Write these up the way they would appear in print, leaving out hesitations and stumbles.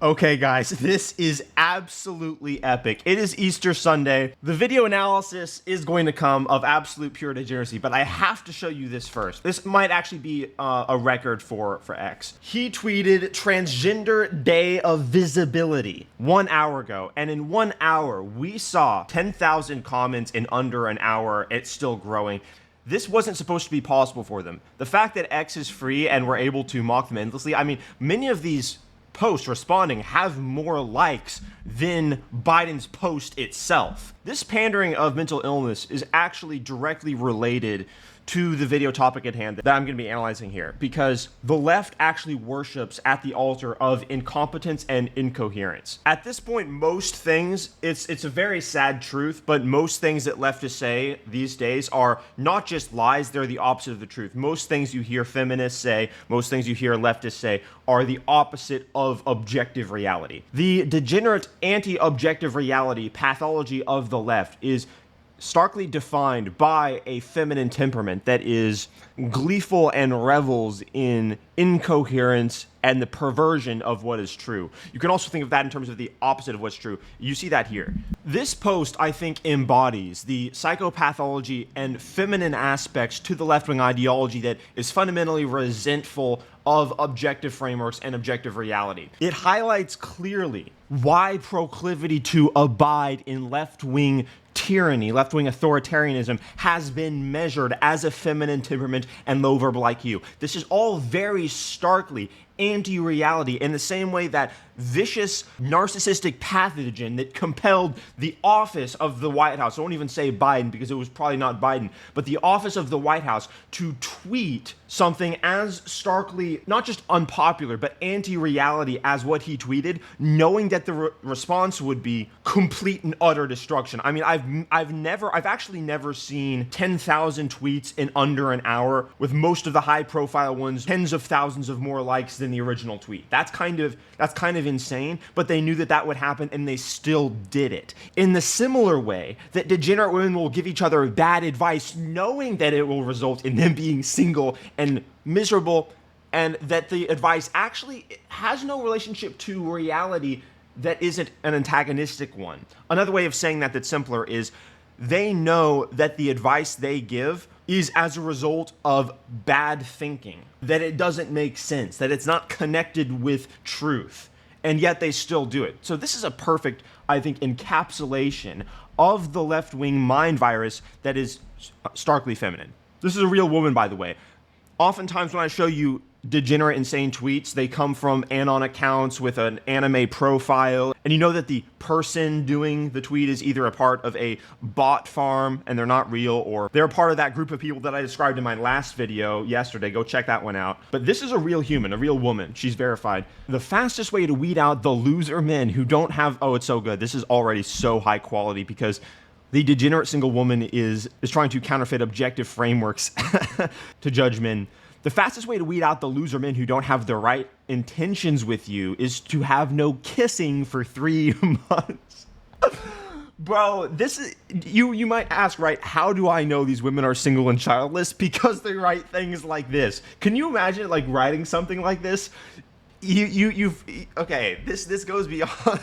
Okay, guys, this is absolutely epic. It is Easter Sunday. The video analysis is going to come of absolute pure degeneracy, but I have to show you this first. This might actually be a record for X. He tweeted transgender day of visibility 1 hour ago, and in 1 hour, we saw 10,000 comments in under an hour. It's still growing. This wasn't supposed to be possible for them. The fact that X is free and we're able to mock them endlessly, I mean, many of these posts responding have more likes than Biden's post itself. This pandering of mental illness is actually directly related to the video topic at hand that I'm going to be analyzing here, because the left actually worships at the altar of incompetence and incoherence. At this point, most things, it's a very sad truth, but most things that leftists say these days are not just lies, they're the opposite of the truth. Most things you hear feminists say, most things you hear leftists say are the opposite of objective reality. The degenerate anti-objective reality pathology of the left is starkly defined by a feminine temperament that is gleeful and revels in incoherence and the perversion of what is true. You can also think of that in terms of the opposite of what's true. You see that here. This post, I think, embodies the psychopathology and feminine aspects to the left-wing ideology that is fundamentally resentful of objective frameworks and objective reality. It highlights clearly why proclivity to abide in left-wing tyranny, left-wing authoritarianism has been measured as a feminine temperament and low verbal IQ. This is all very starkly anti-reality in the same way that vicious narcissistic pathogen that compelled the office of the White House, I won't even say Biden because it was probably not Biden, but the office of the White House to tweet something as starkly, not just unpopular, but anti-reality as what he tweeted, knowing that the response would be complete and utter destruction. I mean, I've actually never seen 10,000 tweets in under an hour, with most of the high-profile ones tens of thousands of more likes than the original tweet. That's kind of insane, but they knew that that would happen and they still did it. In the similar way that degenerate women will give each other bad advice knowing that it will result in them being single and miserable, and that the advice actually has no relationship to reality that isn't an antagonistic one. Another way of saying that that's simpler is they know that the advice they give is as a result of bad thinking, that it doesn't make sense, that it's not connected with truth, and yet they still do it. So this is a perfect, I think, encapsulation of the left-wing mind virus that is starkly feminine. This is a real woman, by the way. Oftentimes when I show you degenerate, insane tweets, they come from anon accounts with an anime profile, and you know that the person doing the tweet is either a part of a bot farm and they're not real, or they're part of that group of people that I described in my last video yesterday. Go check that one out. But this is a real human, a real woman. She's verified. The fastest way to weed out the loser men who don't have, oh, it's so good. This is already so high quality because the degenerate single woman is trying to counterfeit objective frameworks to judge men. The fastest way to weed out the loser men who don't have the right intentions with you is to have no kissing for 3 months. Bro, this is, you might ask, right, how do I know these women are single and childless? Because they write things like this. Can you imagine, like, writing something like this? Okay, this goes beyond...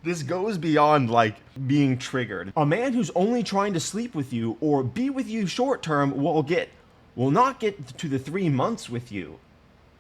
This goes beyond, like, being triggered. A man who's only trying to sleep with you or be with you short term will not get to the 3 months with you.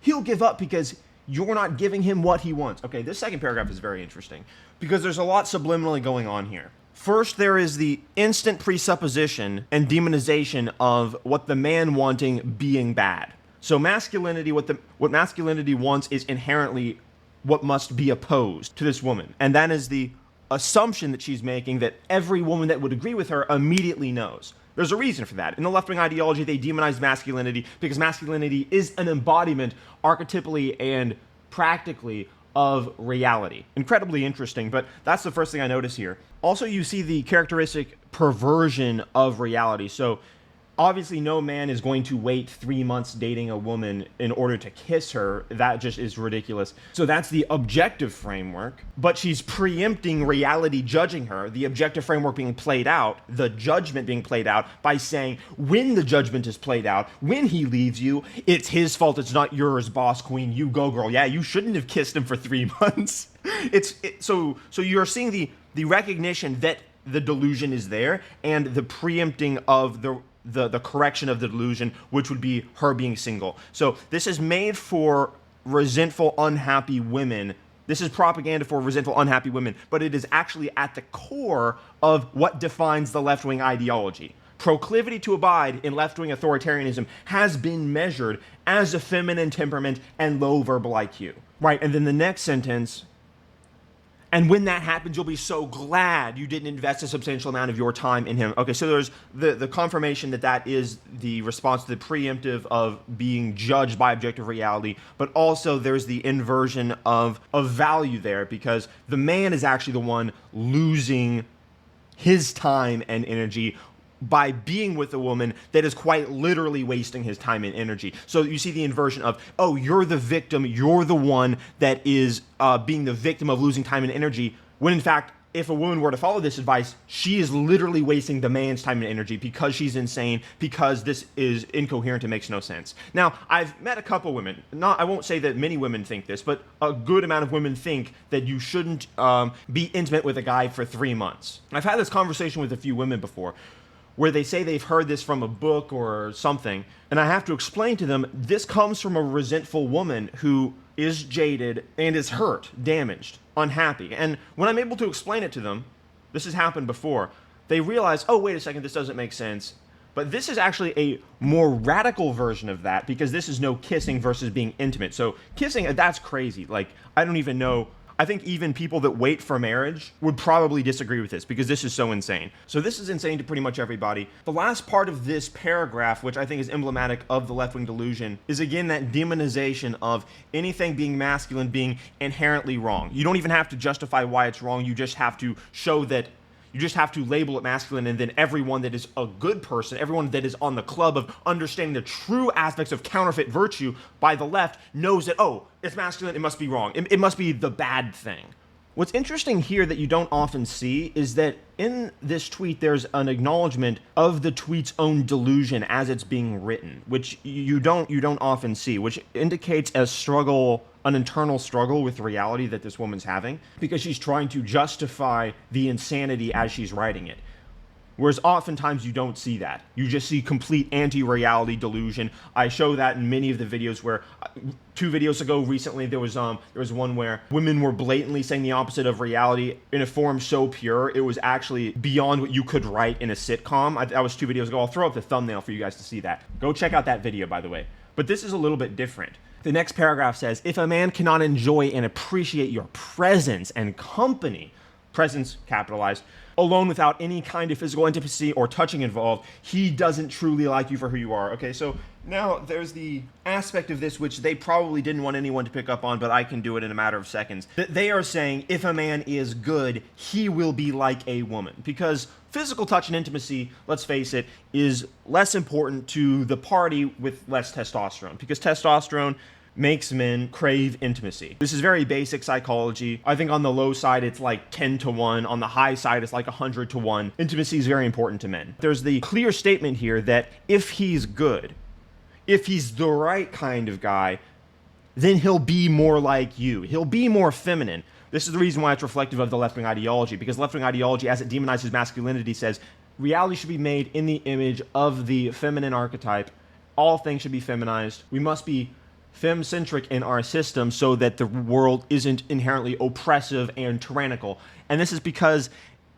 He'll give up because you're not giving him what he wants. Okay, this second paragraph is very interesting because there's a lot subliminally going on here. First, there is the instant presupposition and demonization of what the man wanting being bad. So masculinity, what masculinity wants is inherently what must be opposed to this woman. And that is the assumption that she's making that every woman that would agree with her immediately knows. There's a reason for that. In the left-wing ideology, they demonize masculinity because masculinity is an embodiment, archetypally and practically, of reality. Incredibly interesting, but that's the first thing I notice here. Also, you see the characteristic perversion of reality. So Obviously, no man is going to wait 3 months dating a woman in order to kiss her. That just is ridiculous. So that's the objective framework, but she's preempting reality judging her, the objective framework being played out, the judgment being played out by saying when the judgment is played out, when he leaves you, it's his fault, it's not yours, boss queen, you go girl. Yeah, you shouldn't have kissed him for 3 months. So you're seeing the recognition that the delusion is there and the preempting of the correction of the delusion, which would be her being single. So this is made for resentful, unhappy women. This is propaganda for resentful, unhappy women, but it is actually at the core of what defines the left-wing ideology. Proclivity to abide in left-wing authoritarianism has been measured as a feminine temperament and low verbal IQ. Right, and then the next sentence, and when that happens, you'll be so glad you didn't invest a substantial amount of your time in him. Okay, so there's the confirmation that is the response to the preemptive of being judged by objective reality, but also there's the inversion of value there, because the man is actually the one losing his time and energy by being with a woman that is quite literally wasting his time and energy. So you see the inversion of, oh, you're the victim, you're the one that is being the victim of losing time and energy, when in fact, if a woman were to follow this advice, she is literally wasting the man's time and energy because she's insane, because this is incoherent and makes no sense. Now, I've met a couple women. I won't say that many women think this, but a good amount of women think that you shouldn't be intimate with a guy for 3 months. I've had this conversation with a few women before, where they say they've heard this from a book or something, and I have to explain to them, this comes from a resentful woman who is jaded and is hurt, damaged, unhappy. And when I'm able to explain it to them, this has happened before, they realize, oh, wait a second, this doesn't make sense. But this is actually a more radical version of that, because this is no kissing versus being intimate. So kissing, that's crazy. Like, I don't even know. I think even people that wait for marriage would probably disagree with this, because this is so insane. So this is insane to pretty much everybody. The last part of this paragraph, which I think is emblematic of the left-wing delusion, is again that demonization of anything being masculine being inherently wrong. You don't even have to justify why it's wrong. You just have to show that you just have to label it masculine, and then everyone that is a good person, everyone that is on the club of understanding the true aspects of counterfeit virtue by the left knows that, oh, it's masculine, it must be wrong. It must be the bad thing. What's interesting here that you don't often see is that in this tweet, there's an acknowledgement of the tweet's own delusion as it's being written, which you don't often see, which indicates a struggle, an internal struggle with reality that this woman's having, because she's trying to justify the insanity as she's writing it. Whereas oftentimes you don't see that. You just see complete anti-reality delusion. I show that in many of the videos where, 2 videos ago recently, there was one where women were blatantly saying the opposite of reality in a form so pure, it was actually beyond what you could write in a sitcom. That was 2 videos ago. I'll throw up the thumbnail for you guys to see that. Go check out that video, by the way. But this is a little bit different. The next paragraph says, if a man cannot enjoy and appreciate your presence and company, presence capitalized, alone without any kind of physical intimacy or touching involved, he doesn't truly like you for who you are. Okay, so now there's the aspect of this which they probably didn't want anyone to pick up on, but I can do it in a matter of seconds. That they are saying if a man is good, he will be like a woman. Because physical touch and intimacy, let's face it, is less important to the party with less testosterone. Because testosterone makes men crave intimacy. This is very basic psychology. I think on the low side, it's like 10 to 1. On the high side, it's like 100 to 1. Intimacy is very important to men. There's the clear statement here that if he's good, if he's the right kind of guy, then he'll be more like you. He'll be more feminine. This is the reason why it's reflective of the left-wing ideology, because left-wing ideology, as it demonizes masculinity, says reality should be made in the image of the feminine archetype. All things should be feminized. We must be femme-centric in our system so that the world isn't inherently oppressive and tyrannical. And this is because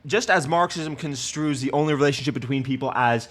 just as Marxism construes the only relationship between people as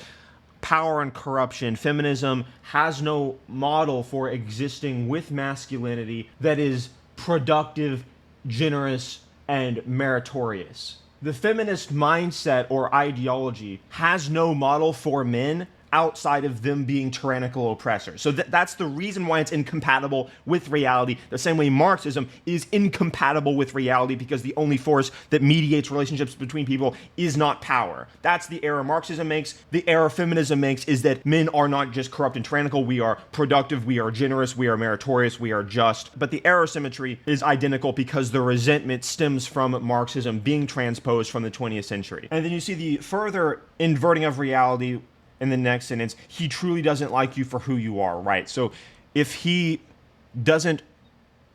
power and corruption, feminism has no model for existing with masculinity that is productive, generous, and meritorious. The feminist mindset or ideology has no model for men outside of them being tyrannical oppressors. So that's the reason why it's incompatible with reality, the same way Marxism is incompatible with reality, because the only force that mediates relationships between people is not power. That's the error Marxism makes. The error feminism makes is that men are not just corrupt and tyrannical, we are productive, we are generous, we are meritorious, we are just. But the error symmetry is identical because the resentment stems from Marxism being transposed from the 20th century. And then you see the further inverting of reality in the next sentence. He truly doesn't like you for who you are, right? So if he doesn't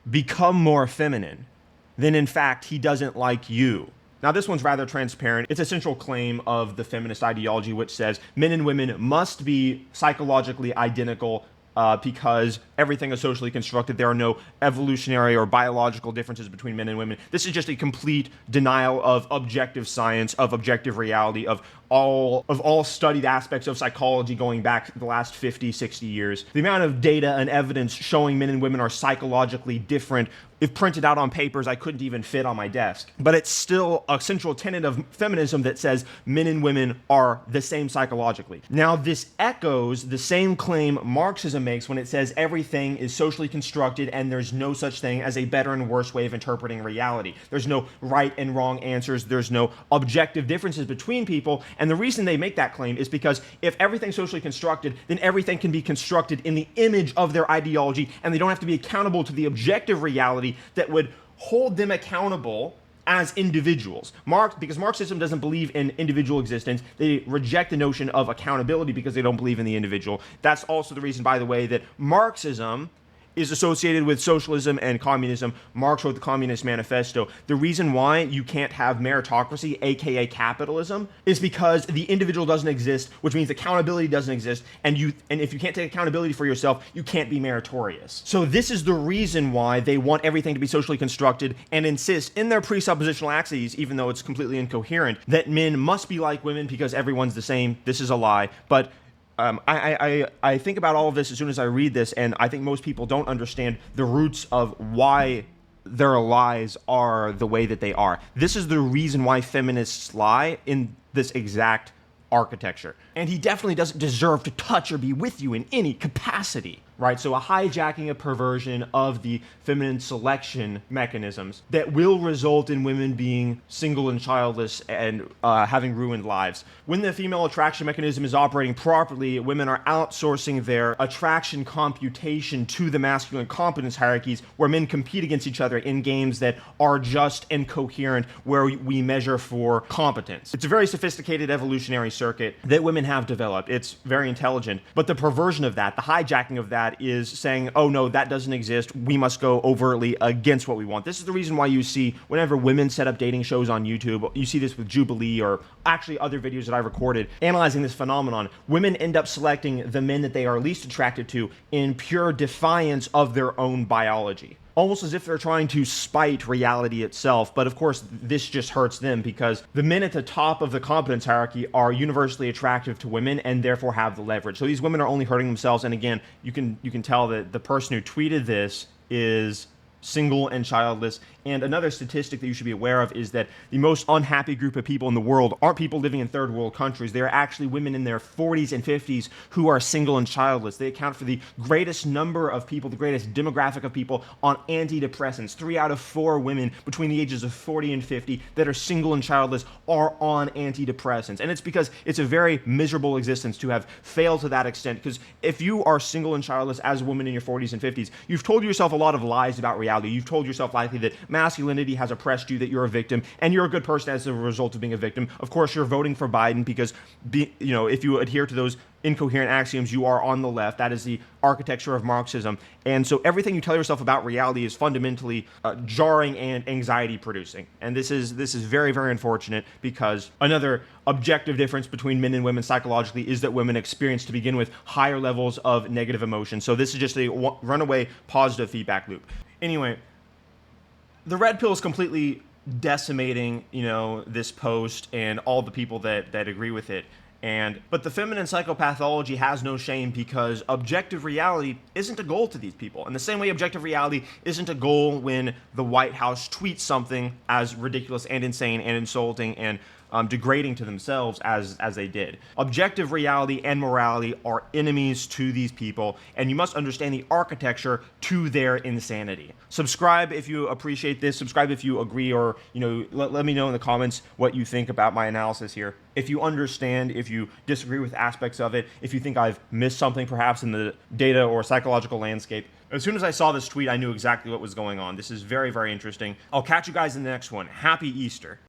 become more feminine, then in fact he doesn't like you. Now this one's rather transparent. It's a central claim of the feminist ideology, which says men and women must be psychologically identical because everything is socially constructed. There are no evolutionary or biological differences between men and women. This is just a complete denial of objective science, of objective reality, of all studied aspects of psychology going back the last 50, 60 years. The amount of data and evidence showing men and women are psychologically different, if printed out on papers, I couldn't even fit on my desk. But it's still a central tenet of feminism that says men and women are the same psychologically. Now, this echoes the same claim Marxism makes when it says everything is socially constructed and there's no such thing as a better and worse way of interpreting reality. There's no right and wrong answers. There's no objective differences between people. And the reason they make that claim is because if everything's socially constructed, then everything can be constructed in the image of their ideology, and they don't have to be accountable to the objective reality that would hold them accountable as individuals. Because Marxism doesn't believe in individual existence. They reject the notion of accountability because they don't believe in the individual. That's also the reason, by the way, that Marxism is associated with socialism and communism. Marx wrote the Communist Manifesto. The reason why you can't have meritocracy, aka capitalism, is because the individual doesn't exist, which means accountability doesn't exist, and if you can't take accountability for yourself, you can't be meritorious. So this is the reason why they want everything to be socially constructed and insist in their presuppositional axes, even though it's completely incoherent, that men must be like women because everyone's the same. This is a lie. But I think about all of this as soon as I read this, and I think most people don't understand the roots of why their lies are the way that they are. This is the reason why feminists lie in this exact architecture. And he definitely doesn't deserve to touch or be with you in any capacity, right? So a hijacking, a perversion of the feminine selection mechanisms that will result in women being single and childless and having ruined lives. When the female attraction mechanism is operating properly, women are outsourcing their attraction computation to the masculine competence hierarchies, where men compete against each other in games that are just and coherent, where we measure for competence. It's a very sophisticated evolutionary circuit that women have developed. It's very intelligent. But the perversion of that, the hijacking of that, is saying, oh no, that doesn't exist. We must go overtly against what we want. This is the reason why you see whenever women set up dating shows on YouTube, you see this with Jubilee or actually other videos that I recorded analyzing this phenomenon. Women end up selecting the men that they are least attracted to in pure defiance of their own biology, almost as if they're trying to spite reality itself. But of course, this just hurts them because the men at the top of the competence hierarchy are universally attractive to women and therefore have the leverage. So these women are only hurting themselves. And again, you can tell that the person who tweeted this is single and childless. And another statistic that you should be aware of is that the most unhappy group of people in the world aren't people living in third world countries. They are actually women in their 40s and 50s who are single and childless. They account for the greatest number of people, the greatest demographic of people on antidepressants. 3 out of 4 women between the ages of 40 and 50 that are single and childless are on antidepressants. And it's because it's a very miserable existence to have failed to that extent. Because if you are single and childless as a woman in your 40s and 50s, you've told yourself a lot of lies about reality. You've told yourself likely that masculinity has oppressed you, that you're a victim, and you're a good person as a result of being a victim. Of course, you're voting for Biden because, if you adhere to those incoherent axioms, you are on the left. That is the architecture of Marxism. And so everything you tell yourself about reality is fundamentally jarring and anxiety-producing. And this is very, very unfortunate, because another objective difference between men and women psychologically is that women experience, to begin with, higher levels of negative emotion. So this is just a runaway positive feedback loop. Anyway, the red pill is completely decimating, this post and all the people that agree with it. But the feminine psychopathology has no shame, because objective reality isn't a goal to these people. In the same way objective reality isn't a goal when the White House tweets something as ridiculous and insane and insulting and degrading to themselves as they did. Objective reality and morality are enemies to these people, and you must understand the architecture to their insanity. Subscribe if you appreciate this. Subscribe if you agree, or let me know in the comments what you think about my analysis here. If you understand, if you disagree with aspects of it, if you think I've missed something perhaps in the data or psychological landscape. As soon as I saw this tweet, I knew exactly what was going on. This is very, very interesting. I'll catch you guys in the next one. Happy Easter.